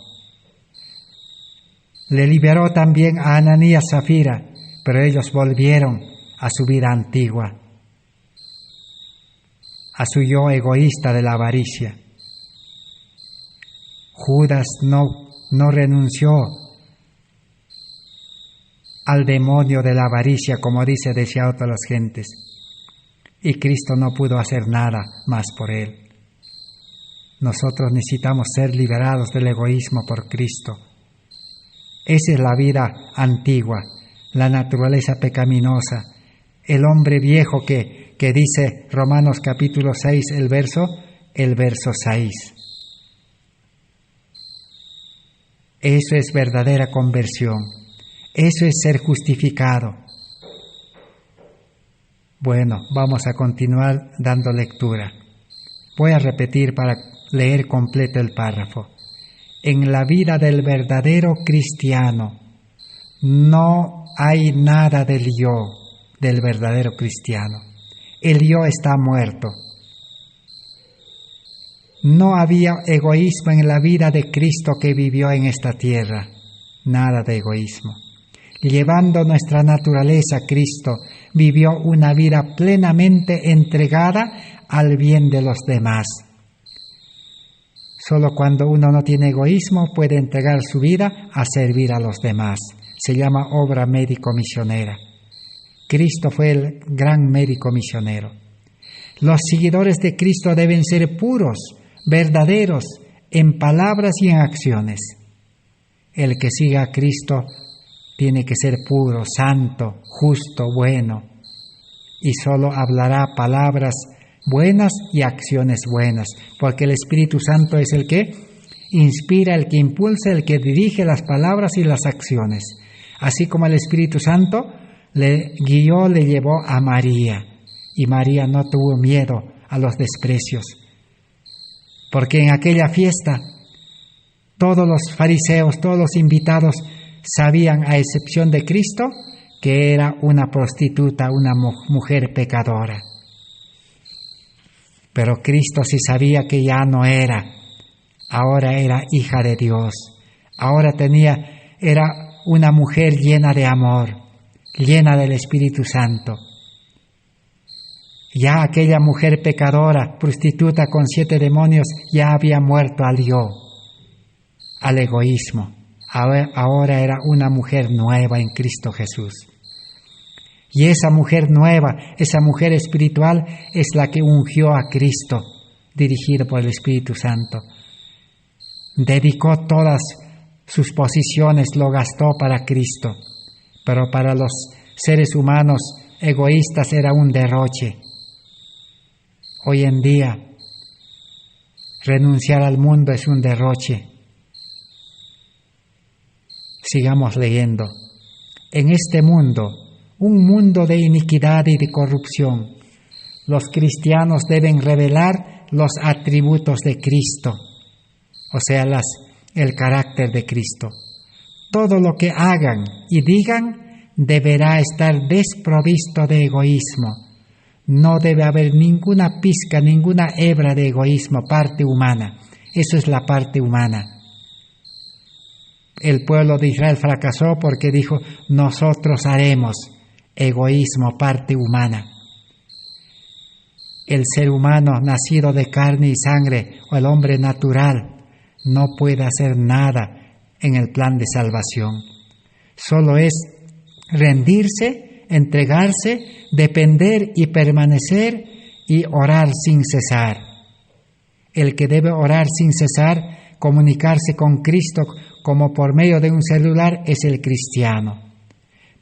Le liberó también a Ananías y Zafira, pero ellos volvieron a su vida antigua, a su yo egoísta de la avaricia. Judas no renunció al demonio de la avaricia, como dice deseado a las gentes, y Cristo no pudo hacer nada más por él. Nosotros necesitamos ser liberados del egoísmo por Cristo. Esa es la vida antigua, la naturaleza pecaminosa, el hombre viejo que dice Romanos capítulo 6, el verso 6. Eso es verdadera conversión, eso es ser justificado. Bueno, vamos a continuar dando lectura. Voy a repetir para leer completo el párrafo. En la vida del verdadero cristiano no hay nada del yo, del verdadero cristiano. El yo está muerto. No había egoísmo en la vida de Cristo que vivió en esta tierra. Nada de egoísmo. Llevando nuestra naturaleza, Cristo vivió una vida plenamente entregada al bien de los demás. Solo cuando uno no tiene egoísmo puede entregar su vida a servir a los demás. Se llama obra médico-misionera. Cristo fue el gran médico misionero. Los seguidores de Cristo deben ser puros, verdaderos, en palabras y en acciones. El que siga a Cristo tiene que ser puro, santo, justo, bueno, y solo hablará palabras buenas y acciones buenas, porque el Espíritu Santo es el que inspira, el que impulsa, el que dirige las palabras y las acciones. Así como el Espíritu Santo le guió, le llevó a María, y María no tuvo miedo a los desprecios, porque en aquella fiesta todos los fariseos, todos los invitados sabían, a excepción de Cristo, que era una prostituta, una mujer pecadora. Pero Cristo sí sabía que ya no era, ahora era hija de Dios, ahora era una mujer llena de amor, llena del Espíritu Santo. Ya aquella mujer pecadora, prostituta con 7 demonios, ya había muerto al yo, al egoísmo. Ahora era una mujer nueva en Cristo Jesús. Y esa mujer nueva, esa mujer espiritual, es la que ungió a Cristo, dirigido por el Espíritu Santo. Dedicó todas sus posiciones, lo gastó para Cristo, pero para los seres humanos egoístas era un derroche. Hoy en día, renunciar al mundo es un derroche. Sigamos leyendo. En este mundo, un mundo de iniquidad y de corrupción, los cristianos deben revelar los atributos de Cristo, o sea, el carácter de Cristo. Todo lo que hagan y digan deberá estar desprovisto de egoísmo. No debe haber ninguna pizca, ninguna hebra de egoísmo, parte humana. Eso es la parte humana. El pueblo de Israel fracasó porque dijo, nosotros haremos. Egoísmo, parte humana. El ser humano nacido de carne y sangre, o el hombre natural, no puede hacer nada en el plan de salvación. Solo es rendirse, entregarse, depender y permanecer y orar sin cesar. El que debe orar sin cesar, comunicarse con Cristo como por medio de un celular, es el cristiano.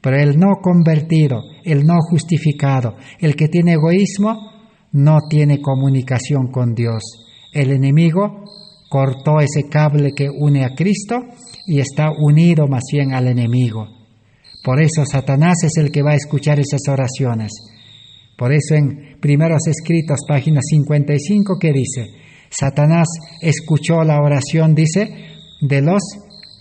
Pero el no convertido, el no justificado, el que tiene egoísmo, no tiene comunicación con Dios. El enemigo cortó ese cable que une a Cristo y está unido más bien al enemigo. Por eso Satanás es el que va a escuchar esas oraciones. Por eso en Primeros Escritos, página 55, ¿qué dice? Satanás escuchó la oración, dice, de los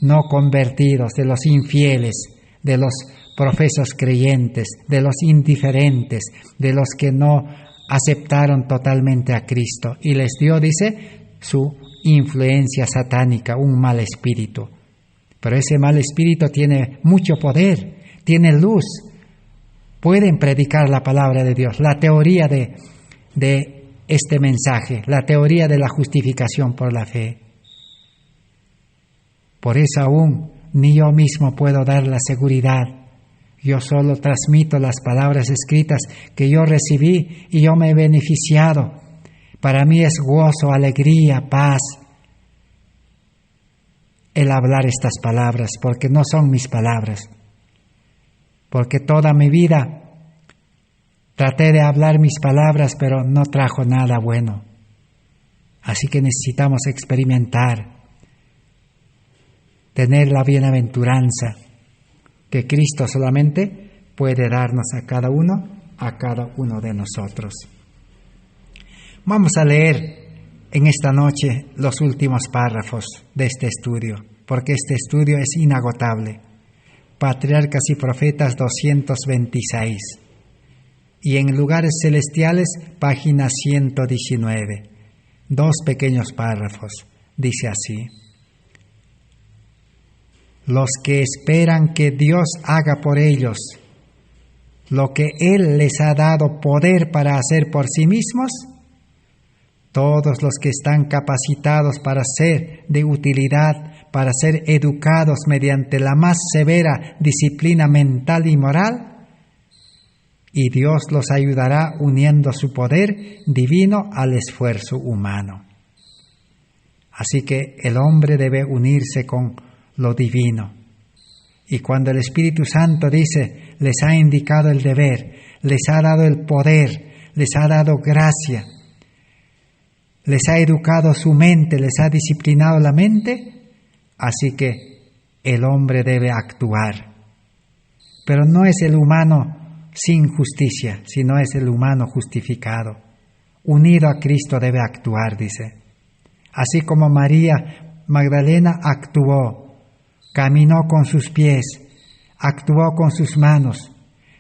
no convertidos, de los infieles, de los profesos creyentes, de los indiferentes, de los que no aceptaron totalmente a Cristo. Y les dio, dice, su influencia satánica, un mal espíritu. Pero ese mal espíritu tiene mucho poder, tiene luz. Pueden predicar la palabra de Dios, la teoría de este mensaje, la teoría de la justificación por la fe. Por eso aún ni yo mismo puedo dar la seguridad. Yo solo transmito las palabras escritas que yo recibí y yo me he beneficiado. Para mí es gozo, alegría, paz el hablar estas palabras, porque no son mis palabras. Porque toda mi vida traté de hablar mis palabras, pero no trajo nada bueno. Así que necesitamos experimentar, tener la bienaventuranza que Cristo solamente puede darnos a cada uno de nosotros. Vamos a leer en esta noche los últimos párrafos de este estudio, porque este estudio es inagotable. Patriarcas y Profetas 226. Y en Lugares Celestiales, página 119. 2 pequeños párrafos. Dice así: los que esperan que Dios haga por ellos lo que Él les ha dado poder para hacer por sí mismos, todos los que están capacitados para ser de utilidad, para ser educados mediante la más severa disciplina mental y moral, y Dios los ayudará uniendo su poder divino al esfuerzo humano. Así que el hombre debe unirse con lo divino. Y cuando el Espíritu Santo dice, les ha indicado el deber, les ha dado el poder, les ha dado gracia, les ha educado su mente, les ha disciplinado la mente, así que el hombre debe actuar. Pero no es el humano sin justicia, sino es el humano justificado. Unido a Cristo debe actuar, dice. Así como María Magdalena actuó, caminó con sus pies, actuó con sus manos,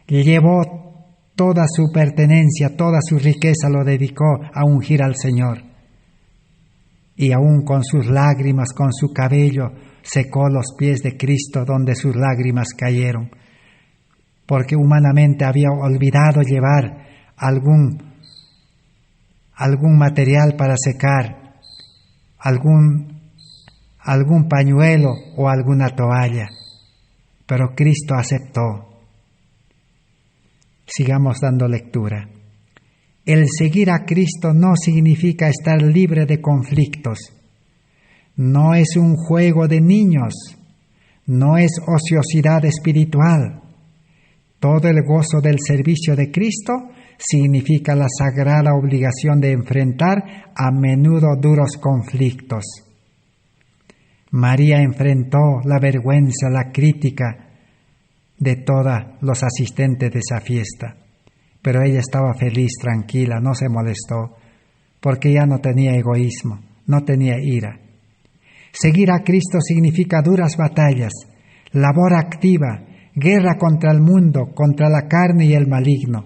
llevó toda su pertenencia, toda su riqueza, lo dedicó a ungir al Señor. Y aún con sus lágrimas, con su cabello, secó los pies de Cristo donde sus lágrimas cayeron, porque humanamente había olvidado llevar algún material para secar, algún pañuelo o alguna toalla, pero Cristo aceptó. Sigamos dando lectura. El seguir a Cristo no significa estar libre de conflictos. No es un juego de niños. No es ociosidad espiritual. Todo el gozo del servicio de Cristo significa la sagrada obligación de enfrentar a menudo duros conflictos. María enfrentó la vergüenza, la crítica de todos los asistentes de esa fiesta. Pero ella estaba feliz, tranquila, no se molestó, porque ya no tenía egoísmo, no tenía ira. Seguir a Cristo significa duras batallas, labor activa, guerra contra el mundo, contra la carne y el maligno.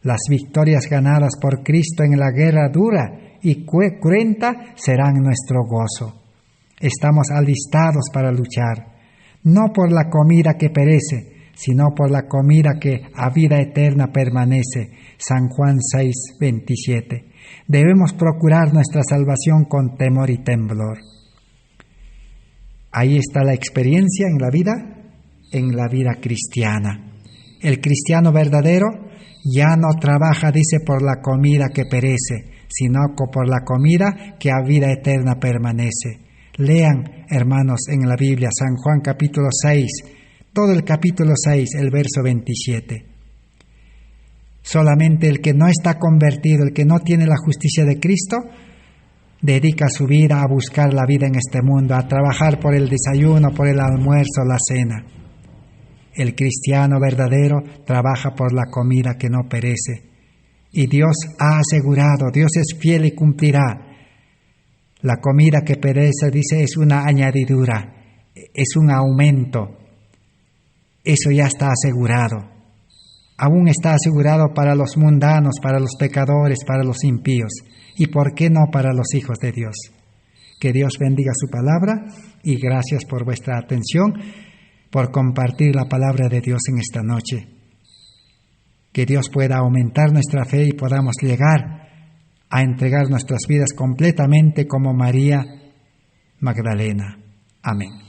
Las victorias ganadas por Cristo en la guerra dura y cruenta serán nuestro gozo. Estamos alistados para luchar, no por la comida que perece, sino por la comida que a vida eterna permanece. San Juan 6:27. Debemos procurar nuestra salvación con temor y temblor. Ahí está la experiencia en la vida cristiana. El cristiano verdadero ya no trabaja, dice, por la comida que perece, sino por la comida que a vida eterna permanece. Lean, hermanos, en la Biblia, San Juan capítulo 6, todo el capítulo 6, el verso 27. Solamente el que no está convertido, el que no tiene la justicia de Cristo, dedica su vida a buscar la vida en este mundo, a trabajar por el desayuno, por el almuerzo, la cena. El cristiano verdadero trabaja por la comida que no perece, Y Dios ha asegurado, Dios es fiel y cumplirá. La comida que perece, dice, es una añadidura, es un aumento. Eso ya está asegurado. Aún está asegurado para los mundanos, para los pecadores, para los impíos. ¿Y por qué no para los hijos de Dios? Que Dios bendiga su palabra y gracias por vuestra atención, por compartir la palabra de Dios en esta noche. Que Dios pueda aumentar nuestra fe y podamos llegar a entregar nuestras vidas completamente como María Magdalena. Amén.